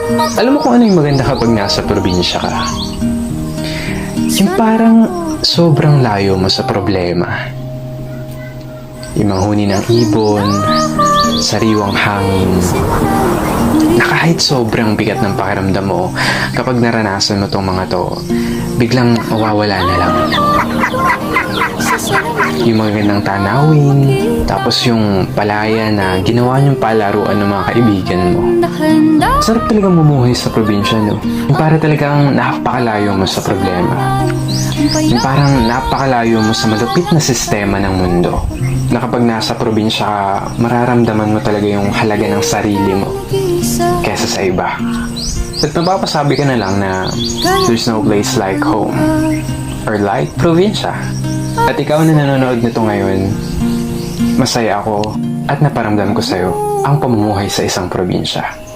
Alam mo kung ano yung maganda kapag nasa probinsya ka? Yung parang sobrang layo mo sa problema. Yung manghuni ng ibon, sariwang hangin, na kahit sobrang bigat ng pakiramdam mo, kapag naranasan mo tong mga to, biglang mawawala na lang. Yung magandang tanawin, tapos yung palaya na ginawa niyong palaruan ng mga kaibigan mo. Sarap talagang bumuhay sa probinsya, no? Yung para talagang napakalayo mo sa problema. Yung parang napakalayo mo sa malupit na sistema ng mundo. Na kapag nasa probinsya ka, mararamdaman mo talaga yung halaga ng sarili mo kesa sa iba. At mapapasabi ka na lang na there's no place like home or like probinsya. At ikaw na nanonood nito ngayon, masaya ako at naparamdam ko sa'yo ang pamumuhay sa isang probinsya.